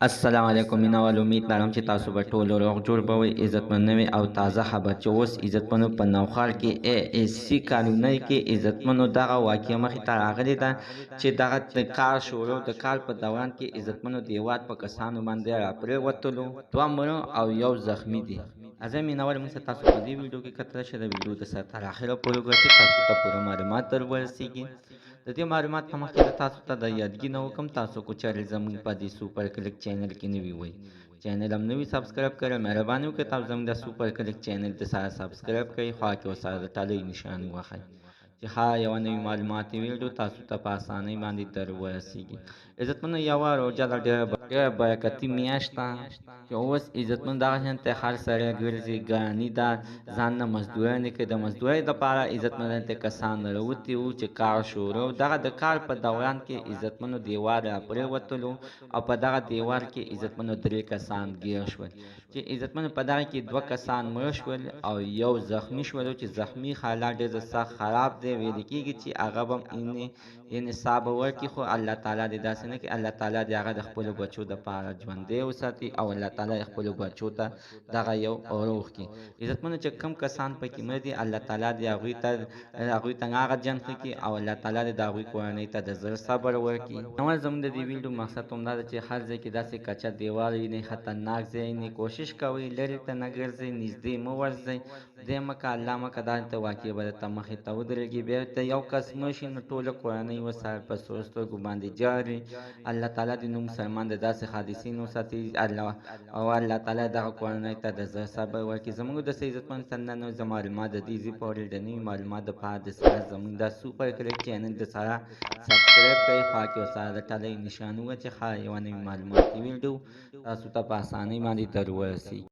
السلام علیکم مینوال امید لرم چې تاسو به ټول روغ جوړ به وئ عزتمنوي او تازه خبر چې اوس عزتمنو په نوخال کې AAC کالونۍ کې عزتمنو دغه واقعه مخې ته راغلې ده چې دغه د کار شروع د کال په دوران کې عزتمنو د هېواد په کسانو باندې راپرېوتلو دوه مړه او یو زخمي دي. اعظم مینوال موږ ته تاسو په دې ویډیو کې کتلی شئ د ویډیو د سر تر اخره پورې وګورئ چې تاسو ته پوره معلومات در ورسیږي. د دې معلومات په مخکې زه تاسو ته د یادګي نه وکم تاسو کو چارې زموږ په دې سوپر کلیک چینل کې نوي وئ چینل هم نوي سبسکرایب کړئ مهرباني وکړئ تاسو زموږ د سوپر کلیک چینل د سره سبسکرایب کړئ خوا کې ورسره د ټالۍ نشان ووهئ چې هر یوه نوي معلوماتي ویډیو تاسو ته په اسانۍ باندې در ورسیږي. عزتمنو یوه روژه ده ډېره برکتي میاشت ده چې اوس عزتمن دغه شان ته هر سړی ګرځي ګراني ده ځان نه مزدورانې کوي د مزدورۍ دپاره عزتمن ته کسان راوتي وو چې کار شروع دغه د کار په دوران کې عزتمنو دیوال راپرېوتلو او په دغه دیوال کې عزتمنو 3 کسان ګیر شول چې عزتمنو په دغه کې 2 کسان مړه شول او یو زخمي شولو چې زخمي حالات ډېر سخت خراب دی ویل کېږي چې هغه به یعنې ساه به ورکړي خو الله تعالی دې داسې نه کړي الله تعالی دې هغه د خپلو بچو دپاره ژوندی وساتي او الله تعالی خپلو بچو ته دغه یو روغ کړي. عزتمنو چې کوم کسان پکې مړه دي الله تعالی دې هغوی ته هغه جنت کړي او الله تعالی دې د هغوی کورنۍ ته د زړه صبر ورکړي. نو زموږ د دې ویډیو مقصد همدا ده چې هر ځای کې داسې کچه دیوال وي خطرناک ځای نه کوشش کوئ لرې ته نه ګرځئ نږدې مه ورځئ دی مکه الله مکه دا ته واقع به درته مخې ته ودرېږي بیا ورته یو کس مړ شي نو ټوله کورنۍ ورسره په سرو سترګو باندې جاري. الله تعالی دې نو مسلمان د داسې حادثې نه وساتي او الله تعالی دغه کورنۍ ته د زړه صبر ورکړي. زموږ د عزتمن چندانو زه معلومات د دې ځای په اړه د نوي معلومات دپاره د سره زموږ د سوپر کلیک چینل د سره سبسکرایب کړئ خوا کې ورسره د ټالۍ نشان ووهئ چې هر یوه نوي معلوماتي ویډیو تاسو ته په اسانۍ باندې در ورسیږي.